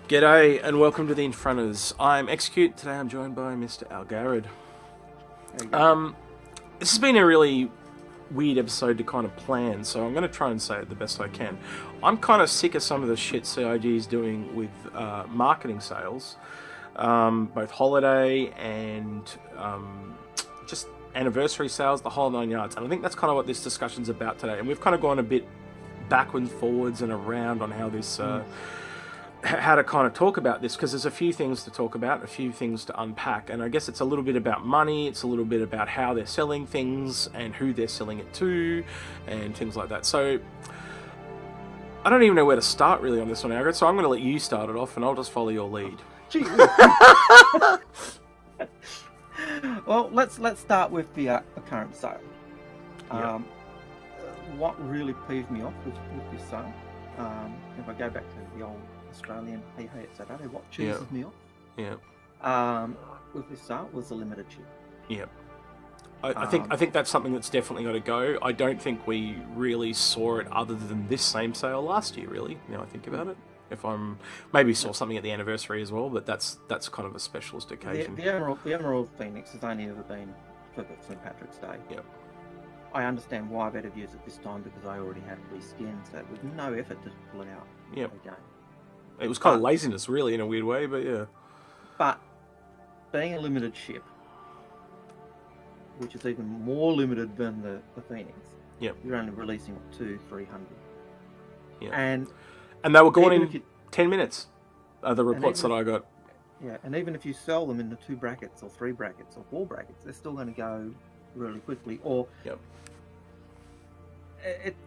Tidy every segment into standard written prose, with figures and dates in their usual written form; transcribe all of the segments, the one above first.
G'day and welcome to the Inforunners. I'm Execute. Today I'm joined by Mr. Algared. This has been a really weird episode to kind of plan, so I'm going to try and say it the best I can. I'm kind of sick of some of the shit CIG is doing with marketing sales, both holiday and just anniversary sales, the whole 9 yards. And I think that's kind of what this discussion's about today. And we've kind of gone a bit backwards, forwards, and around on how this. How to kind of talk about this, because there's a few things to talk about, a few things to unpack, and I guess it's a little bit about money, it's a little bit about how they're selling things and who they're selling it to and things like that. So I don't even know where to start really on this one, Algared, so I'm going to let you start it off and I'll just follow your lead. Well, let's start with the current sale. Yeah. What really peeved me off with this sale, if I go back to the old Australian hey it's Saturday, what cheeses me off with this sale was the limited chip. Yeah. I think that's something that's definitely got to go. I don't think we really saw it other than this same sale last year, really. Now I think about it. If I'm maybe saw something at the anniversary as well, but that's kind of a specialist occasion. The Emerald Phoenix has only ever been for St. Patrick's Day. Yep. I understand why I've used it this time, because I already had blue skin, so it was no effort to pull it out. Yep. Again. It was kind of laziness, really, in a weird way, but yeah. But being a limited ship, which is even more limited than the Phoenix, yep. You're only releasing 200-300. Yeah. And they were gone in 10 minutes, the reports that I got. Yeah, and even if you sell them in the 2 brackets or 3 brackets or 4 brackets, they're still going to go really quickly. Or yep.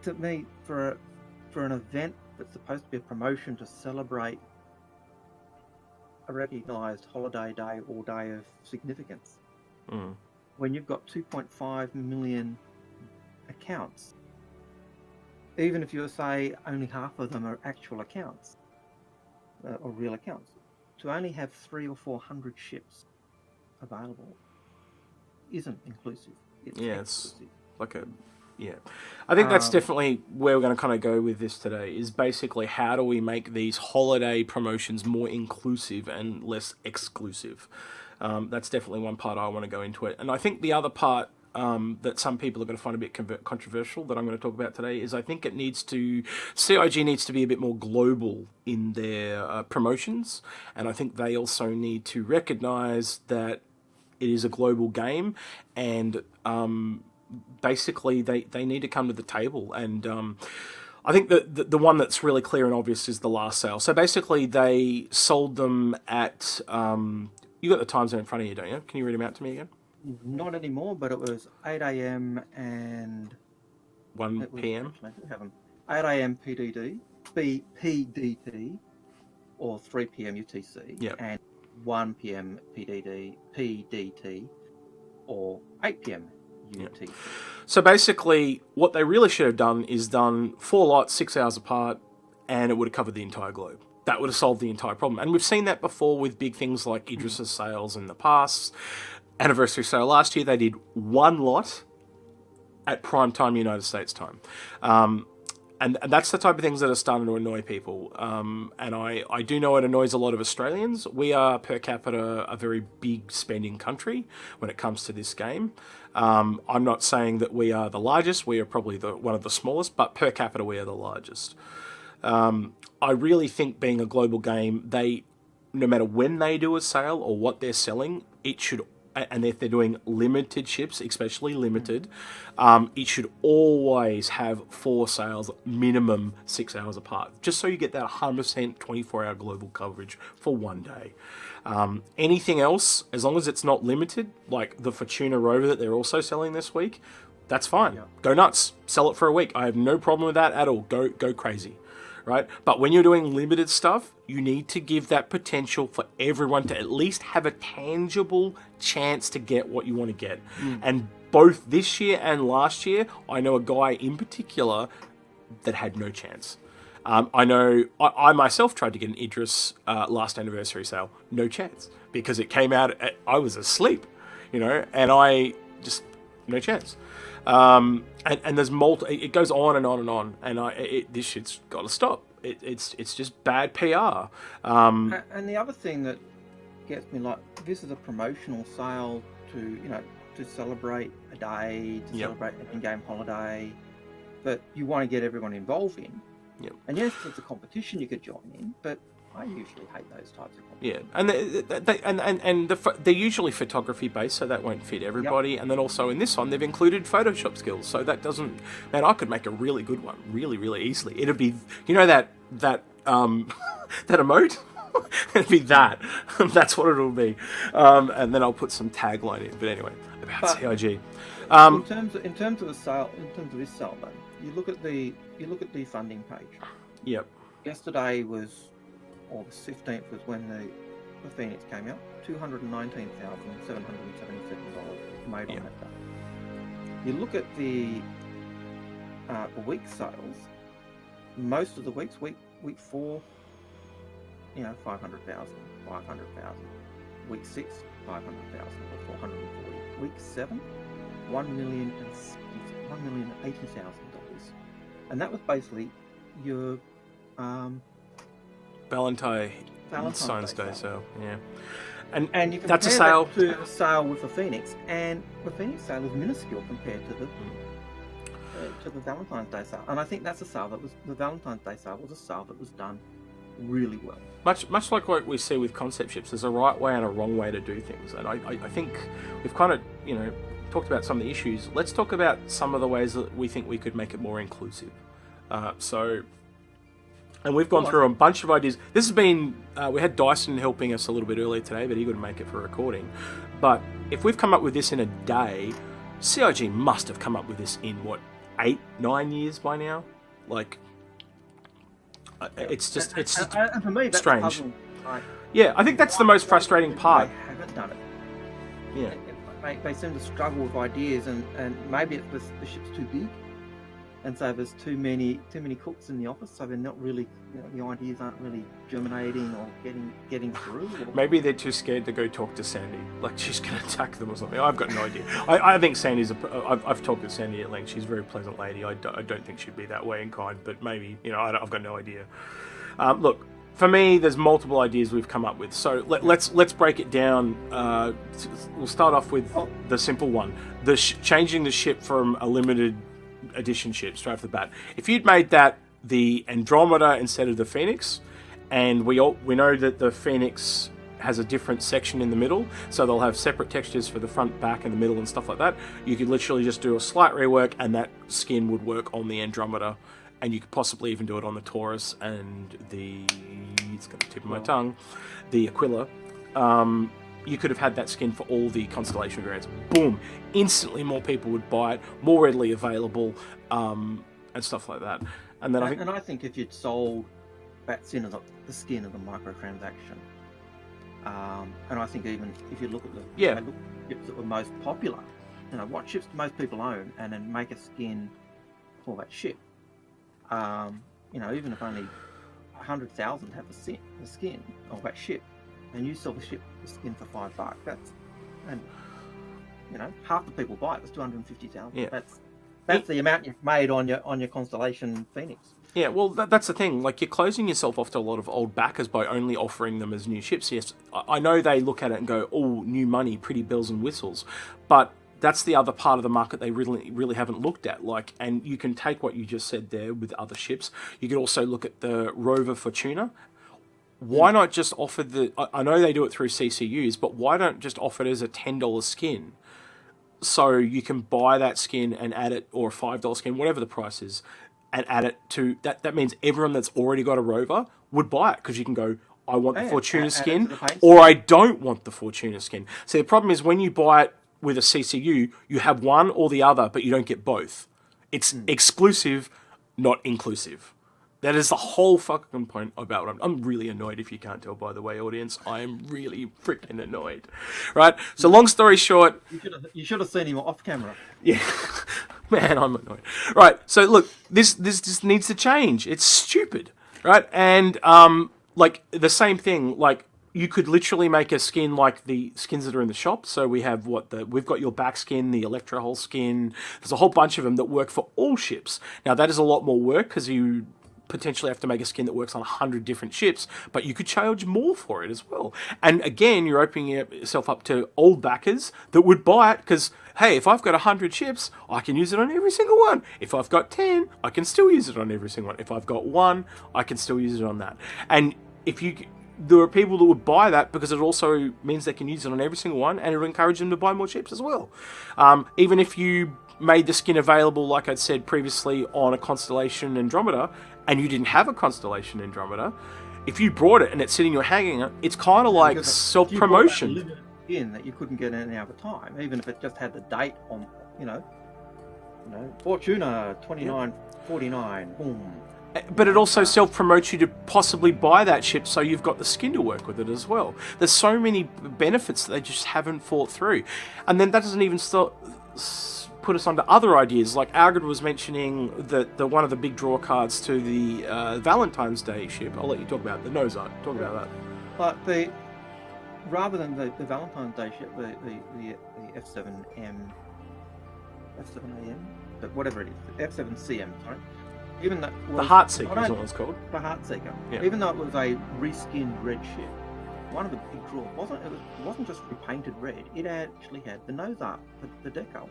To me, for an event that's supposed to be a promotion to celebrate a recognised holiday day or day of significance, when you've got 2.5 million accounts, even if you say only half of them are actual accounts or real accounts, to only have 300 or 400 ships available isn't inclusive. It's exclusive. Like a... Yeah, I think that's definitely where we're going to kind of go with this today, is basically how do we make these holiday promotions more inclusive and less exclusive. That's definitely one part I want to go into it. And I think the other part that some people are going to find a bit controversial that I'm going to talk about today is I think CIG needs to be a bit more global in their promotions. And I think they also need to recognise that it is a global game, and basically they need to come to the table. And I think that the one that's really clear and obvious is the last sale. So basically they sold them at you got the times there in front of you, don't you? Can you read them out to me again? Not anymore, but it was 8 a.m. and 1 p.m. 8 a.m. PDT or 3 p.m. UTC, yep. And 1 p.m. PDT or 8 p.m. UTC. Yep. So basically, what they really should have done is done 4 lots, 6 hours apart, and it would have covered the entire globe. That would have solved the entire problem. And we've seen that before with big things like Idris's sales in the past. Anniversary sale last year, they did 1 lot at prime time United States time. And that's the type of things that are starting to annoy people. And I do know it annoys a lot of Australians. We are, per capita, a very big spending country when it comes to this game. I'm not saying that we are the largest. We are probably one of the smallest, but per capita, we are the largest. I really think, being a global game, no matter when they do a sale or what they're selling, it should, and if they're doing limited ships, especially limited, it should always have 4 sales, minimum 6 hours apart, just so you get that 100% 24-hour global coverage for one day. Anything else, as long as it's not limited, like the Fortuna rover that they're also selling this week, that's fine. Yeah. Go nuts. Sell it for a week. I have no problem with that at all. Go crazy. Right? But when you're doing limited stuff, you need to give that potential for everyone to at least have a tangible chance to get what you want to get. And both this year and last year, I know a guy in particular that had no chance. I know I myself tried to get an Idris last anniversary sale. No chance. Because it came out, I was asleep, and I just, no chance. And there's it goes on and on and on, and this shit's got to stop. it's just bad PR. And the other thing that gets me, like, this is a promotional sale to celebrate a day, to celebrate an in-game holiday that you want to get everyone involved in. Yep. And yes, it's a competition you could join in, but I usually hate those types of competitions. And they're usually photography based, so that won't fit everybody. Yep. And then also in this one, they've included Photoshop skills, so that doesn't. Man, I could make a really good one, really, really easily. It'd be, that that emote. It'd be that. That's what it'll be. And then I'll put some tagline in. But anyway, about CIG. In terms of the sale, in terms of this sale, though, you look at the funding page. Yep. Yesterday was August 15th was when the Phoenix came out. $219,777 made on that day. You look at the week sales. Most of the weeks, week 4, 500,000, 500,000. Week 6, 500,000 or 440. Week 7, $1,080,000, and that was basically your Valentine's Day sale. Yeah, and you compare that's a sale to a sale with the Phoenix, and the Phoenix sale is minuscule compared to the Valentine's Day sale. And I think that's a sale that was the Valentine's Day sale was a sale that was done really well. Much like what we see with concept ships, there's a right way and a wrong way to do things, and I think we've kind of talked about some of the issues. Let's talk about some of the ways that we think we could make it more inclusive. And we've gone through a bunch of ideas. This has been, we had Dyson helping us a little bit earlier today, but he couldn't make it for recording. But if we've come up with this in a day, CIG must have come up with this in, 8-9 years by now? Like, it's just and for me, that's strange. Puzzle, right? Yeah, I think that's the most frustrating part. They haven't done it. Yeah. They seem to struggle with ideas, and maybe it's the ship's too big, and so there's too many cooks in the office, so they're not really, the ideas aren't really germinating or getting through. Maybe they're too scared to go talk to Sandy, like she's going to attack them or something. I've got no idea. I think Sandy's I've talked to Sandy at length. She's a very pleasant lady. I don't think she'd be that way in kind, but maybe, I've got no idea. Look, for me, there's multiple ideas we've come up with. So let's break it down. We'll start off with the simple one: changing the ship from a limited edition ship straight off the bat. If you'd made that the Andromeda instead of the Phoenix, and we know that the Phoenix has a different section in the middle, so they'll have separate textures for the front, back, and the middle and stuff like that. You could literally just do a slight rework, and that skin would work on the Andromeda. And you could possibly even do it on the Taurus and it's going to tip of my tongue, the Aquila. You could have had that skin for all the constellation variants. Boom! Instantly more people would buy it, more readily available, and stuff like that. And then I think if you'd sold that skin of the skin of the microtransaction, and I think even if you look at the ships that were most popular, what ships most people own, and then make a skin for that ship. Even if only 100,000 have the skin of that ship, and you sell the skin for $5, half the people buy it. That's 250,000. Yeah. That's the amount you've made on your Constellation Phoenix. Yeah, well, that's the thing. Like, you're closing yourself off to a lot of old backers by only offering them as new ships. Yes, I know they look at it and go, "Oh, new money, pretty bells and whistles," but that's the other part of the market they really haven't looked at. Like, and you can take what you just said there with other ships. You could also look at the Rover Fortuna. Why not just offer I know they do it through CCUs, but why don't just offer it as a $10 skin? So you can buy that skin and add it, or a $5 skin, whatever the price is, and add it to that. That means everyone that's already got a Rover would buy it, because you can go, I want the Fortuna skin, or I don't want the Fortuna skin. See, the problem is when you buy it with a CCU, you have one or the other, but you don't get both. It's exclusive, not inclusive. That is the whole fucking point about it. I'm really annoyed, if you can't tell by the way, audience. I am really freaking annoyed. Right? So long story short... You should have seen him off camera. Yeah. Man, I'm annoyed. Right, so look, this just needs to change. It's stupid. Right? And, like, the same thing, like, you could literally make a skin like the skins that are in the shop. So we have we've got your back skin, the Electro Hull skin. There's a whole bunch of them that work for all ships. Now, that is a lot more work, because you potentially have to make a skin that works on 100 different ships, but you could charge more for it as well. And again, you're opening yourself up to old backers that would buy it because, hey, if I've got 100 ships, I can use it on every single one. If I've got 10, I can still use it on every single one. If I've got 1, I can still use it on that. And there are people that would buy that because it also means they can use it on every single one, and it will encourage them to buy more ships as well. Even if you made the skin available, like I'd said previously, on a Constellation Andromeda, and you didn't have a Constellation Andromeda, if you brought it and it's sitting or hanging it, it's kind of like self-promotion. If you bought a limited skin that you couldn't get any other time, even if it just had the date on, Fortuna 2949, boom. But it also self-promotes you to possibly buy that ship, so you've got the skin to work with it as well. There's so many benefits that they just haven't thought through. And then that doesn't even put us onto other ideas. Like Algared was mentioning that one of the big draw cards to the Valentine's Day ship. I'll let you talk about it. The nose art. Talk about that. But rather than the Valentine's Day ship, the F7AM, but whatever it is, F7CM, sorry. Even that was, the Heartseeker is what it's called. The Heartseeker. Yeah. Even though it was a reskinned red ship, one of the big draws wasn't just repainted red. It actually had the nose art, the decal,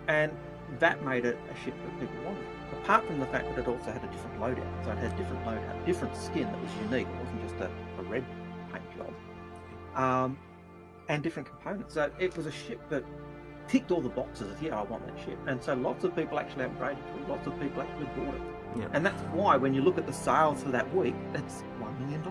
and that made it a ship that people wanted. Apart from the fact that it also had a different loadout, so it had different skin that was unique. It wasn't just a red paint job, and different components. So it was a ship that ticked all the boxes of, I want that ship. And so lots of people actually upgraded to it. Lots of people actually bought it. Yeah. And that's why when you look at the sales for that week, it's $1 million.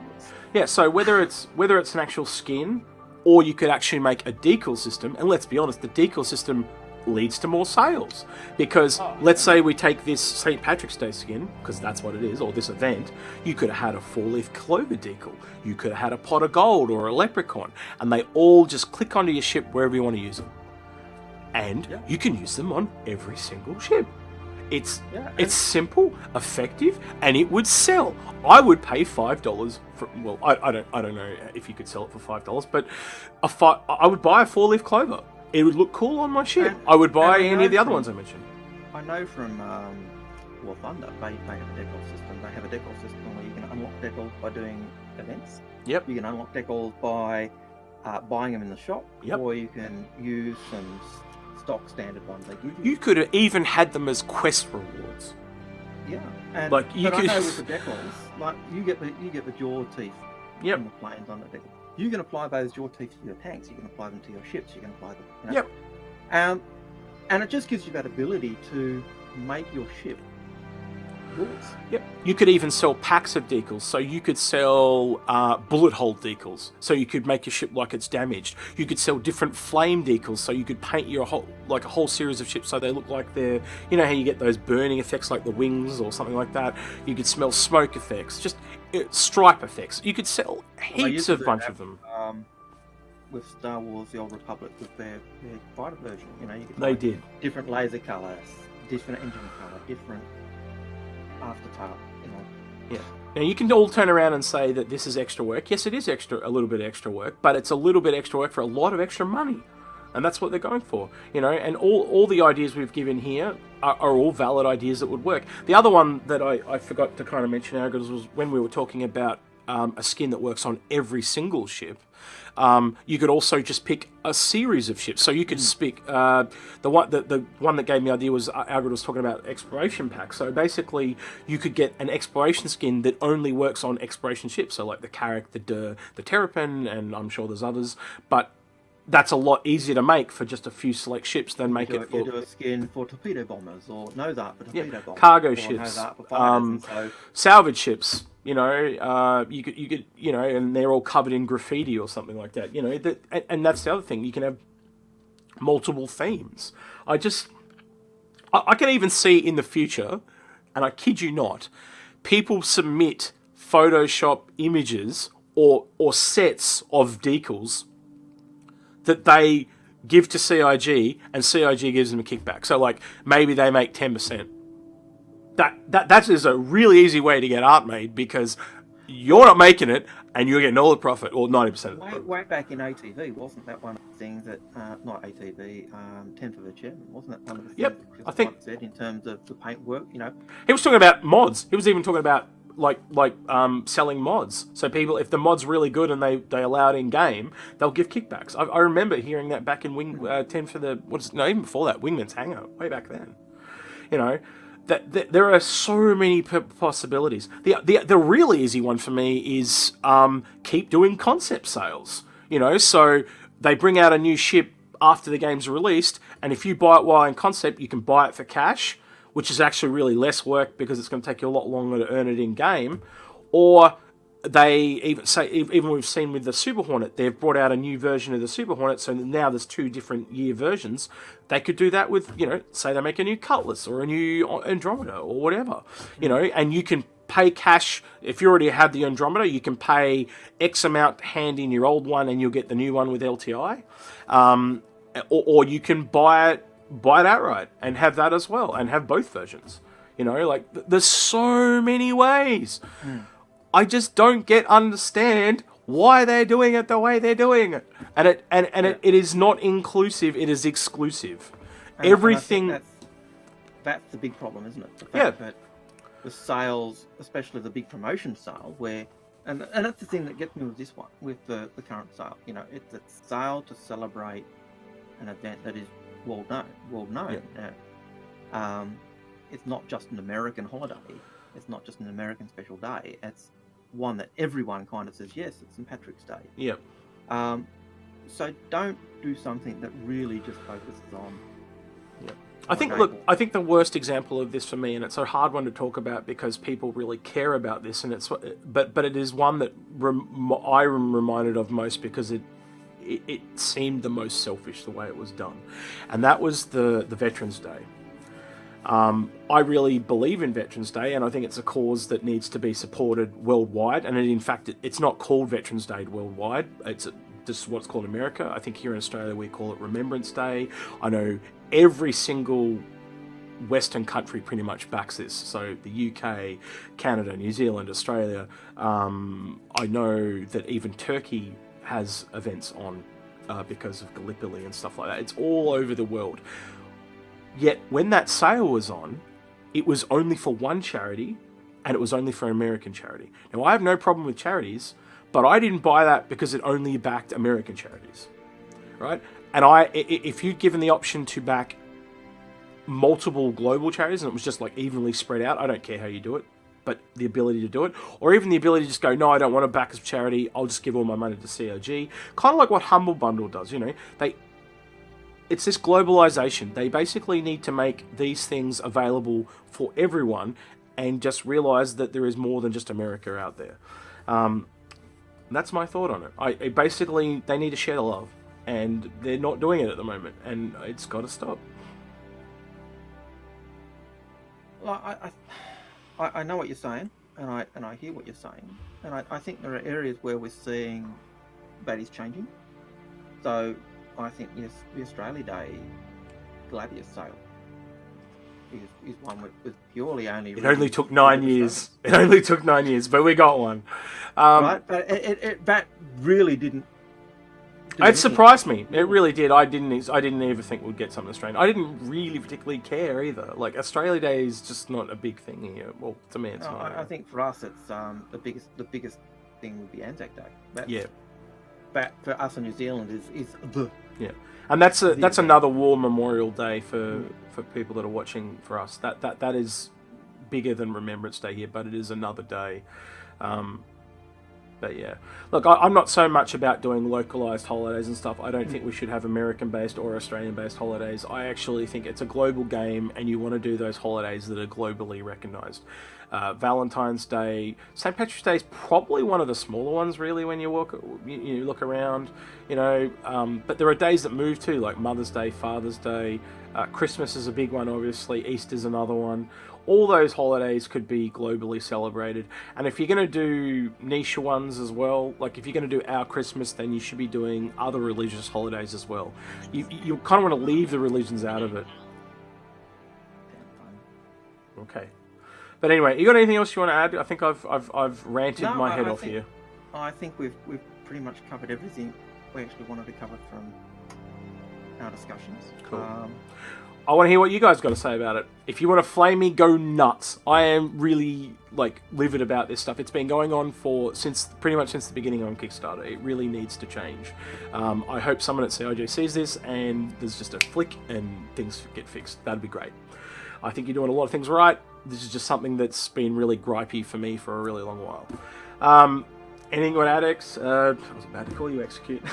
Yeah, so whether it's an actual skin, or you could actually make a decal system, and let's be honest, the decal system leads to more sales. Because let's say we take this St. Patrick's Day skin, because that's what it is, or this event, you could have had a 4-leaf clover decal, you could have had a pot of gold or a leprechaun, and they all just click onto your ship wherever you want to use them. And you can use them on every single ship. It's simple, effective, and it would sell. I would pay $5 for. Well, I don't know if you could sell it for $5, but I would buy a 4-leaf clover. It would look cool on my ship. I would buy any of the other ones I mentioned. I know from War Thunder, they have a decal system. They have a decal system where you can unlock decals by doing events. Yep. You can unlock decals by buying them in the shop, or you can use some stock standard ones they give you. You could have even had them as quest rewards. Yeah, and like I know with the decals, like you get the jaw teeth from the planes on the decal. You can apply those jaw teeth to your tanks. You can apply them to your ships. You can apply them. And it just gives you that ability to make your ship yours. Yep. You could even sell packs of decals. So you could sell bullet hole decals. So you could make your ship like it's damaged. You could sell different flame decals. So you could paint a whole series of ships so they look like they're, how you get those burning effects like the wings or something like that. You could smell smoke effects, just stripe effects. You could sell heaps of bunch of them. With Star Wars: The Old Republic, with their fighter version, you could they did different laser colours, different engine colour, different aftertop, Yeah. Now you can all turn around and say that this is extra work. Yes, it is a little bit extra work, but it's a little bit extra work for a lot of extra money. And that's what they're going for, and all the ideas we've given here are all valid ideas that would work. The other one that I forgot to kind of mention, Algared, was when we were talking about a skin that works on every single ship. You could also just pick a series of ships. So you could pick the one that gave me the idea was Algared was talking about exploration packs. So basically, you could get an exploration skin that only works on exploration ships. So like the Carrack, the Terrapin, and I'm sure there's others, but that's a lot easier to make for just a few select ships than make it for... You do a skin for torpedo bombers, or nose art for torpedo bombers. Cargo ships, salvage ships, you could, and they're all covered in graffiti or something like that, and that's the other thing. You can have multiple themes. I can even see in the future, and I kid you not, people submit Photoshop images or sets of decals that they give to CIG, and CIG gives them a kickback. So, like, maybe they make 10%. That is a really easy way to get art made, because you're not making it, and you're getting all the profit, or 90% of the profit. Way back in ATV, wasn't that one of the things that, not ATV, 10 for the chairman, wasn't that one of the things Yep, that I think said in terms of the paintwork, you know? he was talking about mods. He was even talking about selling mods. So people, if the mod's really good and they allow it in game, they'll give kickbacks. I remember hearing that back in 10 for the even before that, Wingman's Hangar, way back then. You know, that there are so many possibilities. The really easy one for me is keep doing concept sales. You know, so they bring out a new ship after the game's released, and if you buy it while in concept, you can buy it for cash, which is actually really less work because it's going to take you a lot longer to earn it in game. Or they even say, even we've seen with the Super Hornet, they've brought out a new version of the Super Hornet, so now there's 2 different year versions. They could do that with, you know, say they make a new Cutlass or a new Andromeda or whatever, you know, and you can pay cash. If you already have the Andromeda, you can pay X amount hand in your old one and you'll get the new one with LTI. Or you can buy it outright and have that as well and have both versions. You know, like there's so many ways. I just don't understand why they're doing it the way they're doing it. And it is not inclusive, it is exclusive. And Everything... that's the big problem, isn't it? The fact that the sales, especially the big promotion sale, where... And that's the thing that gets me with this one, with the current sale. You know, it's a sale to celebrate an event that is well known. Yeah. It's not just an American holiday. It's not just an American special day. It's one that everyone kind of says, yes, it's St. Patrick's Day. Yep. So don't do something that really just focuses on... Yep. I think the worst example of this for me, and it's a hard one to talk about because people really care about this, and but it is one that I am reminded of most because it seemed the most selfish the way it was done, and that was the Veterans Day. I really believe in Veterans Day, and I think it's a cause that needs to be supported worldwide. And in fact, it's not called Veterans Day worldwide. It's just what's called America. I think here in Australia we call it Remembrance Day. I know every single Western country pretty much backs this. So the UK, Canada, New Zealand, Australia. I know that even Turkey has events on because of Gallipoli and stuff like that. It's all over the world. Yet, when that sale was on, it was only for one charity, and it was only for American charity. Now, I have no problem with charities, but I didn't buy that because it only backed American charities, right? And if you'd given the option to back multiple global charities, and it was just like evenly spread out, I don't care how you do it, but the ability to do it, or even the ability to just go, no, I don't want to back a charity, I'll just give all my money to COG, kind of like what Humble Bundle does, you know, it's this globalization. They basically need to make these things available for everyone and just realize that there is more than just America out there. That's my thought on it. Basically, they need to share the love, and they're not doing it at the moment, and it's got to stop. Well, I know what you're saying, and I hear what you're saying, and I think there are areas where we're seeing that is changing. So I think, yes, the Australia Day Gladius sale is one with purely only... It only took 9 years. It only took 9 years, but we got one. Right, but that really didn't... It surprised me. It really did. I didn't even think we'd get something Australian. I didn't really particularly care either. Like, Australia Day is just not a big thing here. Well, to me, it's not. I think for us, it's the biggest thing would be Anzac Day. Yeah. But for us in New Zealand is the... Yeah, and that's another war memorial day for people that are watching for us. That is bigger than Remembrance Day here, but it is another day. But yeah, look, I'm not so much about doing localized holidays and stuff. I don't think we should have American-based or Australian-based holidays. I actually think it's a global game, and you want to do those holidays that are globally recognized. Valentine's Day, St. Patrick's Day is probably one of the smaller ones, really, when you look around, you know. But there are days that move too, like Mother's Day, Father's Day, Christmas is a big one, obviously. Easter's another one. All those holidays could be globally celebrated. And if you're going to do niche ones as well, like if you're going to do our Christmas, then you should be doing other religious holidays as well. You kind of want to leave the religions out of it. Okay. But anyway, you got anything else you want to add? I think I've ranted my head off here. I think we've pretty much covered everything we actually wanted to cover from our discussions. Cool. I want to hear what you guys got to say about it. If you want to flame me, go nuts. I am really livid about this stuff. It's been going on pretty much since the beginning on Kickstarter. It really needs to change. I hope someone at CIG sees this and there's just a flick and things get fixed. That'd be great. I think you're doing a lot of things right. This is just something that's been really gripey for me for a really long while. Anything you want to add, X? I was about to call you Execute.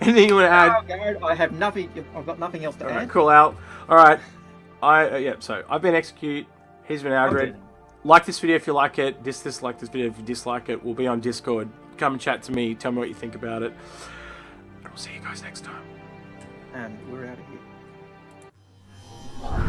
Anything you want to add? I have nothing. I've got nothing else to add. Right, cool out. All right. So I've been Execute. He's been Algared. Like this video if you like it. Dislike this video if you dislike it. We'll be on Discord. Come and chat to me. Tell me what you think about it. And we'll see you guys next time. And we're out of here.